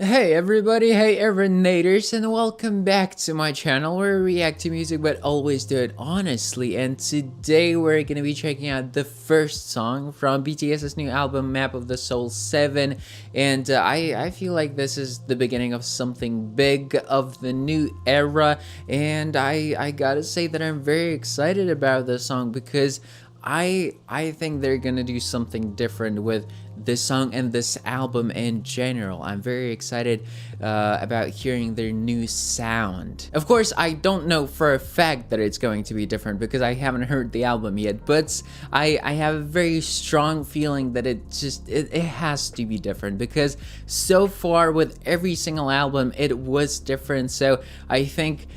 Hey everybody, hey Evernator's, and welcome back to my channel where we react to music but always do it honestly. And today we're gonna be checking out the first song from BTS's new album Map of the Soul 7. And I feel like this is the beginning of something big, of the new era, and I gotta say that I'm very excited about this song because I think they're gonna do something different with this song and this album in general. I'm very excited about hearing their new sound. Of course, I don't know for a fact that it's going to be different because I haven't heard the album yet, but I have a very strong feeling that it has to be different because so far with every single album it was different. So I think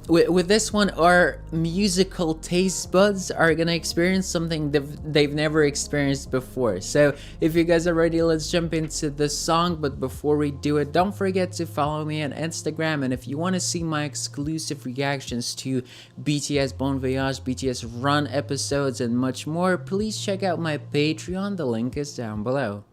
with this one, our musical taste buds are gonna experience something they've never experienced before. So if you guys are ready, let's jump into the song. But before we do it, don't forget to follow me on Instagram, and if you want to see my exclusive reactions to BTS Bon Voyage, BTS Run episodes, and much more, please check out my Patreon. The link is down below.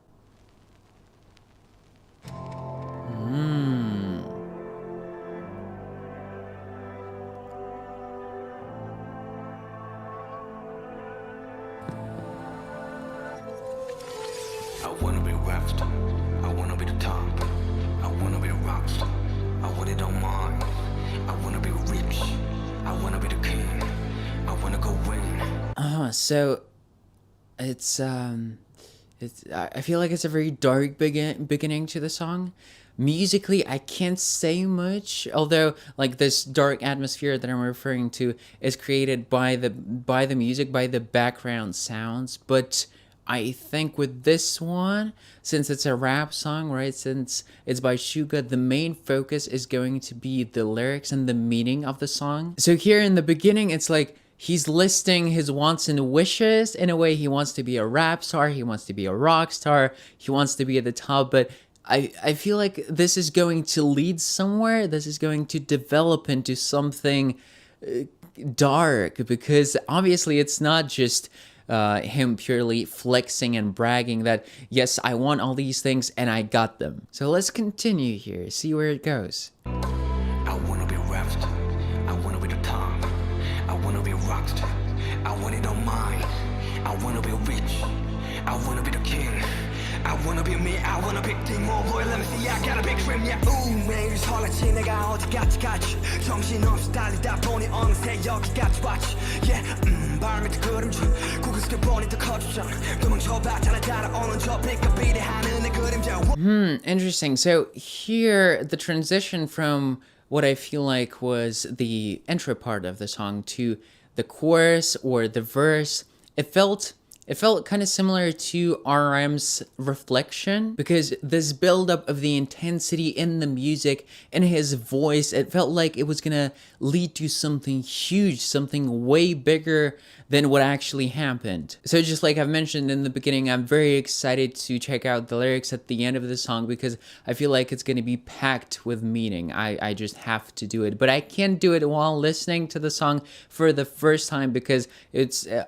I wanna be rapped, I wanna be the top, I wanna be the rockstar, I want it on mine, I wanna be rich, I wanna be the king, I wanna go win. So it's I feel like it's a very dark beginning to the song. Musically, I can't say much, although like this dark atmosphere that I'm referring to is created by the music, by the background sounds. But I think with this one, since it's a rap song, right, since it's by Suga, the main focus is going to be the lyrics and the meaning of the song. So here in the beginning, it's like he's listing his wants and wishes. In a way, he wants to be a rap star, he wants to be a rock star, he wants to be at the top, but I feel like this is going to lead somewhere. This is going to develop into something dark, because obviously it's not just him purely flexing and bragging that, yes, I want all these things and I got them. So let's continue here, see where it goes. I wanna be rapped, I wanna be the top, I wanna be a rockstar, I want it on mine, I wanna be rich, I wanna be the king, I wanna be me, I wanna be king, more boy, let me see, I got a big dream, yeah. 매일 설레지 내가 어디까지 가지, 정신없이 달리다 보니 어느새 여기까지 왔지, yeah. 발밑에 그림자, 고개 숙여 보니 더 커지잖아, 도망쳐봤잖아 따라오는 저 빛과 비례하는 내 그림자. Interesting. So here, the transition from what I feel like was the intro part of the song to the chorus or the verse, it felt kind of similar to RM's Reflection, because this buildup of the intensity in the music and his voice, it felt like it was gonna lead to something huge, something way bigger than what actually happened. So just like I've mentioned in the beginning, I'm very excited to check out the lyrics at the end of the song because I feel like it's gonna be packed with meaning. I just have to do it, but I can't do it while listening to the song for the first time because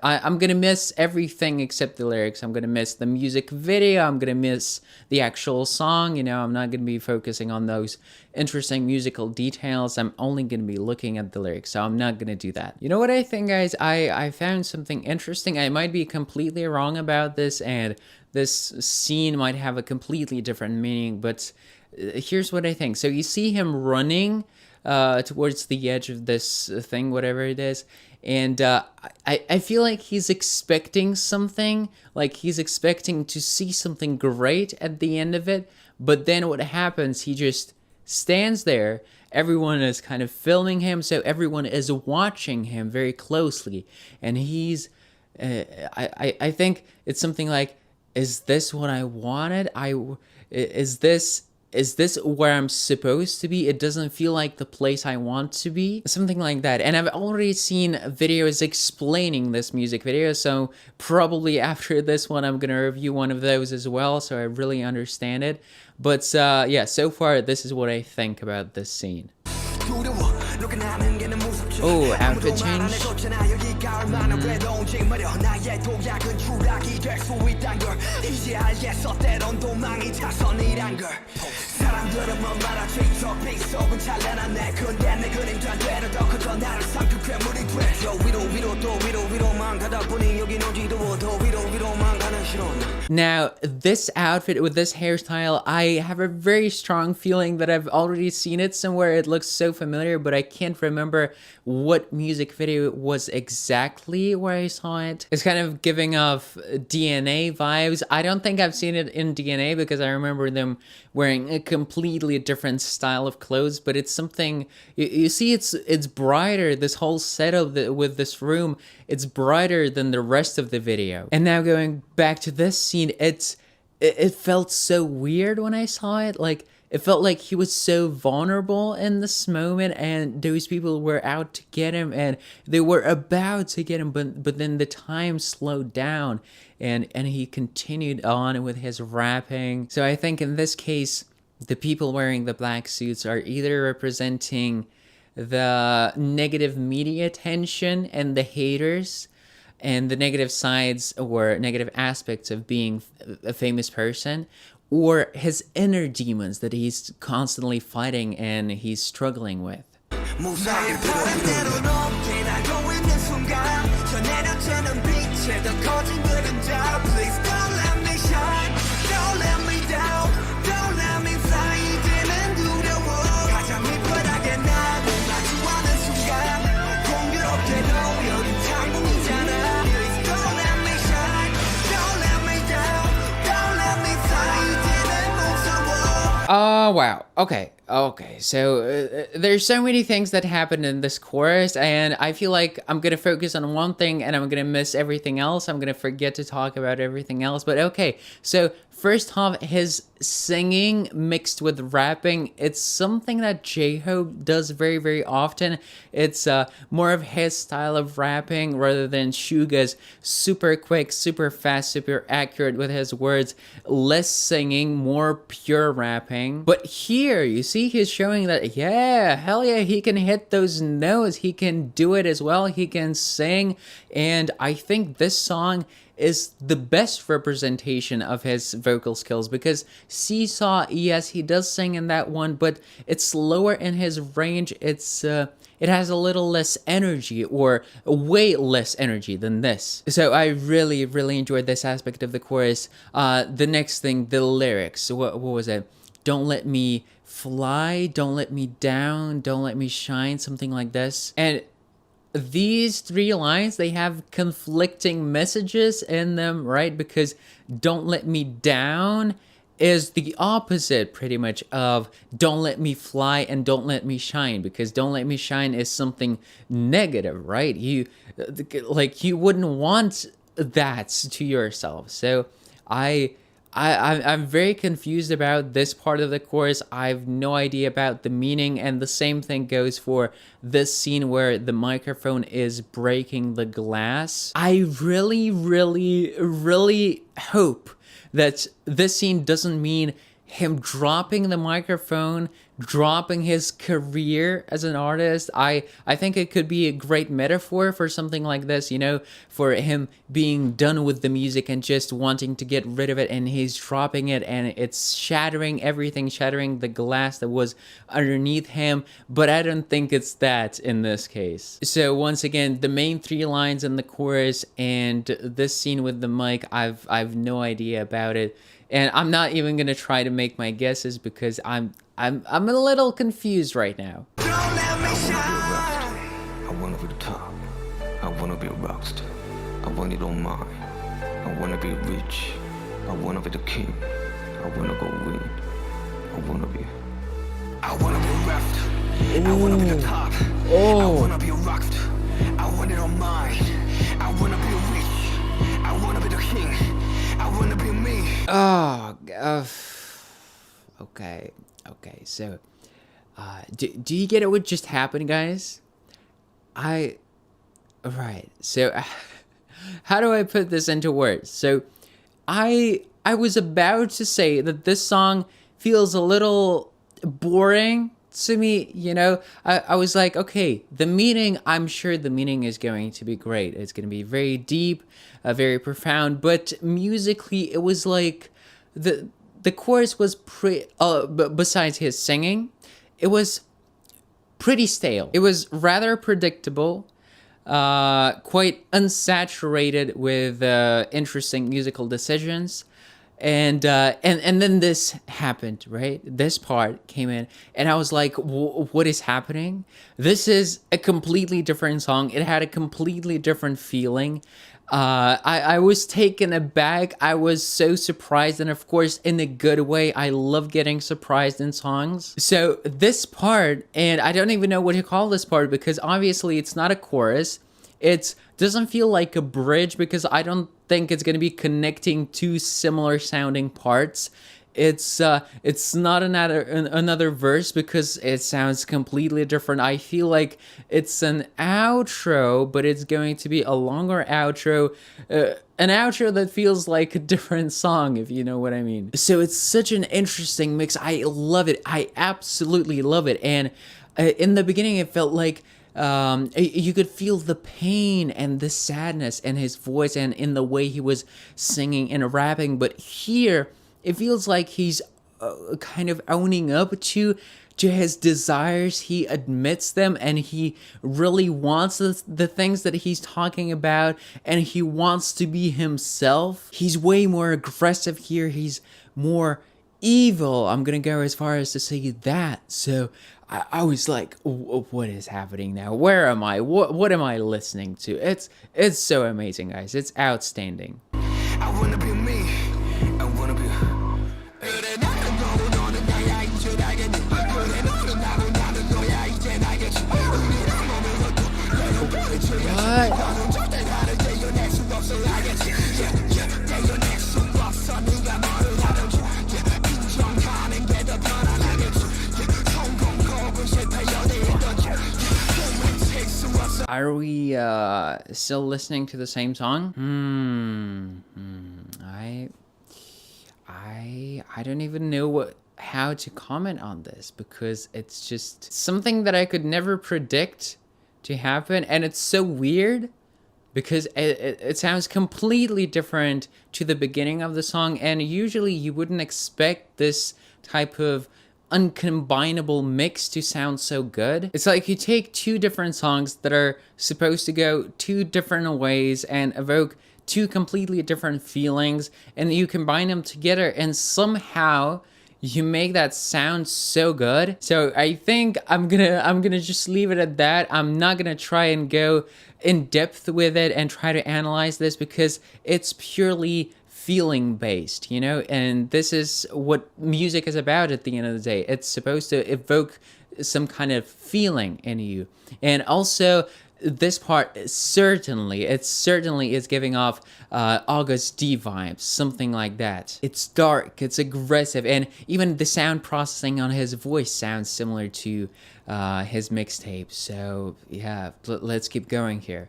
I'm gonna miss everything except the lyrics. I'm gonna miss the music video, I'm gonna miss the actual song, you know. I'm not gonna be focusing on those interesting musical details. I'm only gonna be looking at the lyrics, so I'm not gonna do that. You know what I think, guys? I found something interesting. I might be completely wrong about this, and this scene might have a completely different meaning, but here's what I think. So you see him running towards the edge of this thing, whatever it is, and I feel like he's expecting something, like he's expecting to see something great at the end of it, but then what happens, he just stands there. Everyone is kind of filming him, so everyone is watching him very closely, and he's I think it's something like, is this what I wanted? Is this where I'm supposed to be? It doesn't feel like the place I want to be. Something like that. And I've already seen videos explaining this music video, so probably after this one I'm gonna review one of those as well, so I really understand it. But yeah, so far this is what I think about this scene. Oh, outfit change. 사람들은 뭐 말하지 저 빗속은 찬란한 내 근데 내 그림도 안 되는 더 그저 나를 삼킨 괴물이 돼저 위로 또 위로만 가다 보니 여긴 어디로 더 위로만 가는 실온. Now, this outfit with this hairstyle, I have a very strong feeling that I've already seen it somewhere. It looks so familiar, but I can't remember what music video it was exactly where I saw it. It's kind of giving off DNA vibes. I don't think I've seen it in DNA because I remember them wearing a completely different style of clothes, but it's something, you see, it's brighter. This whole setup with this room, it's brighter than the rest of the video. And now going back to this scene, it felt so weird when I saw it. Like, it felt like he was so vulnerable in this moment, and those people were out to get him, and they were about to get him, but then the time slowed down, and he continued on with his rapping. So I think in this case, the people wearing the black suits are either representing the negative media attention and the haters, and the negative sides or negative aspects of being a famous person, or his inner demons that he's constantly fighting and he's struggling with. Oh, wow. Okay. So there's so many things that happen in this chorus, and I feel like I'm going to focus on one thing and I'm going to miss everything else. I'm going to forget to talk about everything else. But okay, so first off, his singing mixed with rapping, it's something that J-Hope does very, very often. It's more of his style of rapping rather than Suga's super quick, super fast, super accurate with his words, less singing, more pure rapping. But here, you see, he's showing that, yeah, hell yeah, he can hit those notes, he can do it as well, he can sing, and I think this song is the best representation of his vocal skills, because Seesaw, yes, he does sing in that one, but it's lower in his range. It has a little less energy, or way less energy than this. So I really, really enjoyed this aspect of the chorus. The next thing, the lyrics. What was it? Don't let me fly, don't let me down, don't let me shine, something like this. And these three lines, they have conflicting messages in them, right? Because don't let me down is the opposite pretty much of don't let me fly and don't let me shine, because don't let me shine is something negative, right? You wouldn't want that to yourself. So I'm very confused about this part of the chorus. I have no idea about the meaning, and the same thing goes for this scene where the microphone is breaking the glass. I really, really, really hope that this scene doesn't mean him dropping the microphone, dropping his career as an artist. I think it could be a great metaphor for something like this, you know, for him being done with the music and just wanting to get rid of it, and he's dropping it and it's shattering everything, shattering the glass that was underneath him. But I don't think it's that in this case. So once again, the main three lines in the chorus and this scene with the mic, I've no idea about it. And I'm not even gonna try to make my guesses because I'm a little confused right now. I wanna be the top. I wanna be a rockstar. I want it on mine. I wanna be rich. I wanna be the king. I wanna go win. I wanna be left. I wanna be the top. I wanna be a rockstar. I want it on mine. I wanna be rich. I wanna be the king. I wanna be me. Okay, so do you get what just happened, guys? So how do I put this into words? So I was about to say that this song feels a little boring to me, you know. I was like, okay, the meaning, I'm sure the meaning is going to be great. It's going to be very deep, very profound, but musically it was like the chorus was besides his singing, it was pretty stale. It was rather predictable, quite unsaturated with interesting musical decisions. And then this happened, right? This part came in, and I was like, "What is happening? This is a completely different song. It had a completely different feeling." I was taken aback. I was so surprised, and of course, in a good way. I love getting surprised in songs. So this part, and I don't even know what to call this part because obviously it's not a chorus. It doesn't feel like a bridge because I don't think it's going to be connecting two similar sounding parts. It's not another verse because it sounds completely different. I feel like it's an outro, but it's going to be a longer outro, an outro that feels like a different song, if you know what I mean. So it's such an interesting mix. I love it. I absolutely love it. And in the beginning, it felt like you could feel the pain and the sadness in his voice and in the way he was singing and rapping. But here, it feels like he's kind of owning up to his desires. He admits them, and he really wants the things that he's talking about, and he wants to be himself. He's way more aggressive here. He's more evil. I'm gonna go as far as to say that. So I was like, what is happening now? Where am I? What am I listening to? It's so amazing, guys. It's outstanding. I wanna be me. I wanna be. Are we still listening to the same song? I don't even know how to comment on this because it's just something that I could never predict to happen, and it's so weird because it sounds completely different to the beginning of the song, and usually you wouldn't expect this type of uncombinable mix to sound so good. It's like you take two different songs that are supposed to go two different ways and evoke two completely different feelings, and you combine them together, and somehow you make that sound so good. So I think I'm gonna just leave it at that. I'm not gonna try and go in depth with it and try to analyze this because it's purely feeling based, you know, and this is what music is about at the end of the day. It's supposed to evoke some kind of feeling in you. And also this part certainly is giving off August D vibes, something like that. It's dark, it's aggressive, and even the sound processing on his voice sounds similar to his mixtape. So yeah, let's keep going here.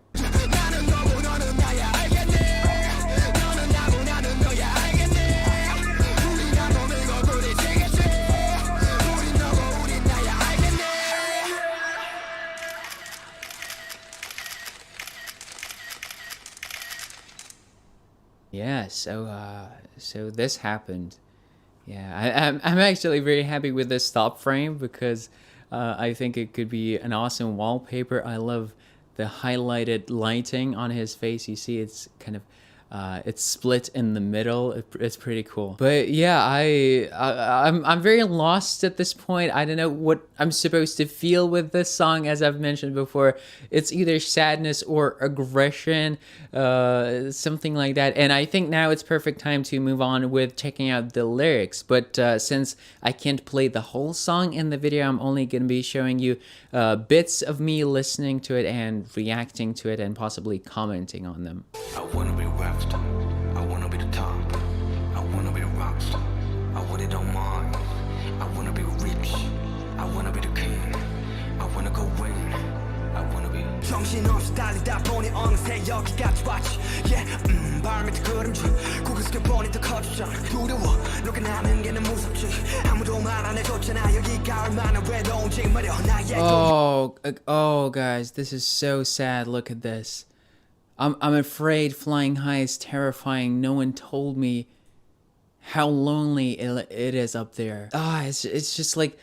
Yeah, so this happened. Yeah, I'm actually very happy with this stop frame because I think it could be an awesome wallpaper. I love the highlighted lighting on his face. You see, it's kind of it's split in the middle. It's pretty cool. But yeah, I'm very lost at this point. I don't know what I'm supposed to feel with this song. As I've mentioned before, it's either sadness or aggression, something like that. And I think now it's perfect time to move on with checking out the lyrics. But since I can't play the whole song in the video, I'm only going to be showing you bits of me listening to it and reacting to it and possibly commenting on them. I wanna be rapped. I wanna be the top. I wanna be the rockstar. I want it on mine. I wanna be rich. I wanna be the king. I wanna go win. I wanna be. 정신없이 달리다 보니 어느새 여기까지 왔지. Yeah, 발 밑에 그림자. 고개스게 보니 더 커졌잖아. 두려워. 너가 나는 게 너무 무섭지. 아무도 말 안 해줬잖아. 여기가 얼마나 외로운지 말여 나의. Oh, guys, this is so sad. Look at this. I'm afraid flying high is terrifying. No one told me how lonely it is up there. It's just like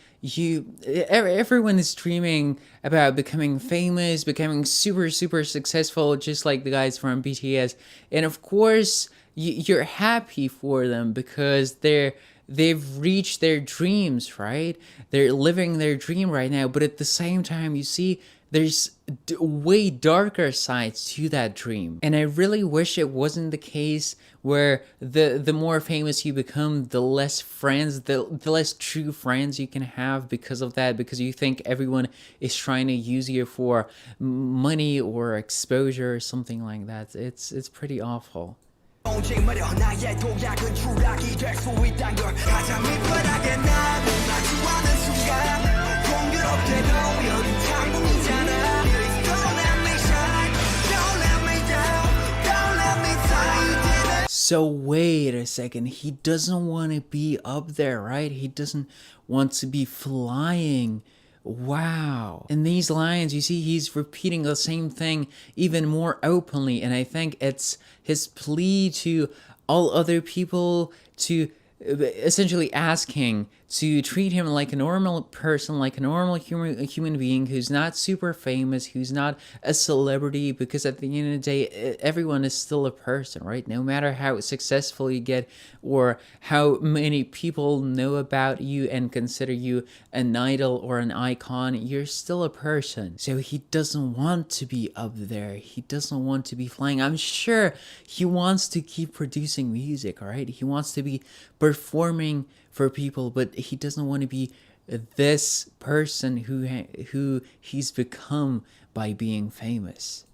everyone is dreaming about becoming famous, becoming super super successful, just like the guys from BTS. And of course you're happy for them because they've reached their dreams, right? They're living their dream right now, but at the same time you see there's way darker sides to that dream. And I really wish it wasn't the case where the more famous you become, the less friends, the less true friends you can have because of that, because you think everyone is trying to use you for money or exposure or something like that. It's pretty awful. So wait a second, he doesn't want to be up there, right? He doesn't want to be flying. Wow. In these lines, you see he's repeating the same thing even more openly, and I think it's his plea to all other people to essentially asking to treat him like a normal person, like a normal human being who's not super famous, who's not a celebrity, because at the end of the day, everyone is still a person, right? No matter how successful you get or how many people know about you and consider you an idol or an icon, you're still a person. So he doesn't want to be up there. He doesn't want to be flying. I'm sure he wants to keep producing music, all right? He wants to be performing for people, but he doesn't want to be this person who he's become by being famous.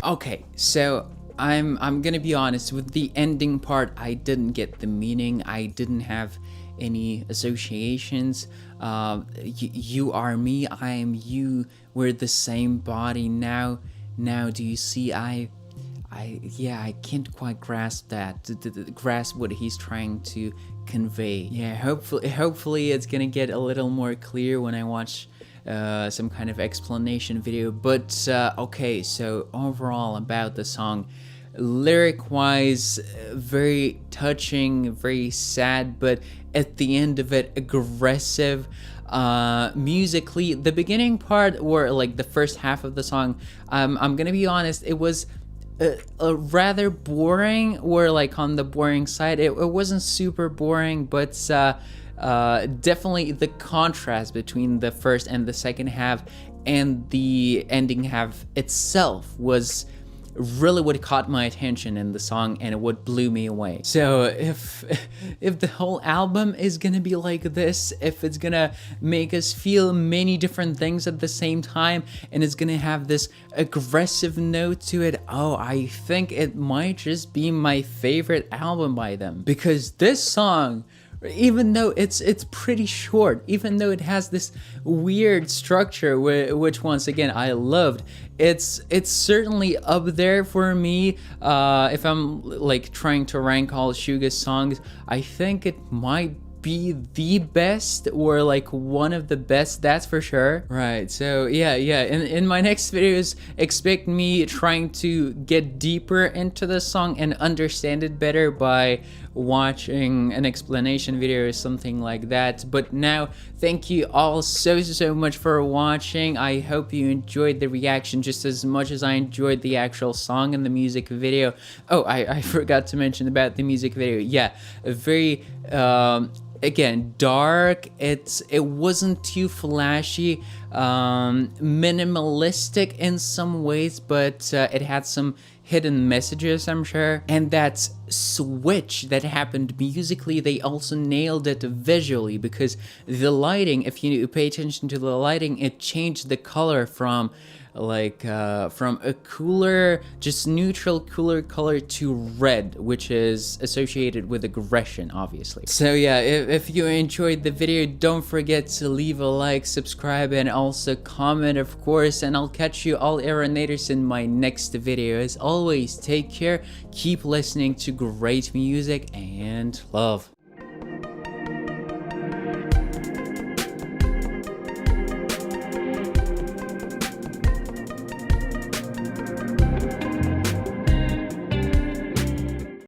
Okay, so I'm gonna be honest with the ending part. I didn't get the meaning. I didn't have any associations. You are me, I am you. We're the same body now. Now, do you see? I can't quite grasp that. Grasp what he's trying to convey. Yeah, hopefully it's gonna get a little more clear when I watch some kind of explanation video. But okay, so overall about the song, lyric wise, very touching, very sad, but at the end of it, aggressive. Musically, the beginning part, or like the first half of the song, I'm gonna be honest, it was a rather boring, or like on the boring side. It wasn't super boring, but definitely the contrast between the first and the second half and the ending half itself was really what caught my attention in the song, and what blew me away. So if the whole album is gonna be like this, if it's gonna make us feel many different things at the same time, and it's gonna have this aggressive note to it, I think it might just be my favorite album by them. Because this song, even though it's pretty short, even though it has this weird structure, which once again I loved, it's certainly up there for me. If I'm like trying to rank all Suga's songs, I think it might be the best, or like one of the best, that's for sure. Right, so yeah, in my next videos, expect me trying to get deeper into the song and understand it better by watching an explanation video or something like that. But now, thank you all so much for watching. I hope you enjoyed the reaction just as much as I enjoyed the actual song and the music video. I forgot to mention about the music video. Yeah, a very again, dark. It wasn't too flashy, minimalistic in some ways, but it had some hidden messages, I'm sure. And that switch that happened musically, they also nailed it visually, because the lighting, if you pay attention to the lighting, it changed the color from from a cooler, just neutral cooler color to red, which is associated with aggression, obviously. So yeah, if you enjoyed the video, don't forget to leave a like, subscribe, and also comment, of course, and I'll catch you all Aeronators in my next video. As always, take care, keep listening to great music, and love.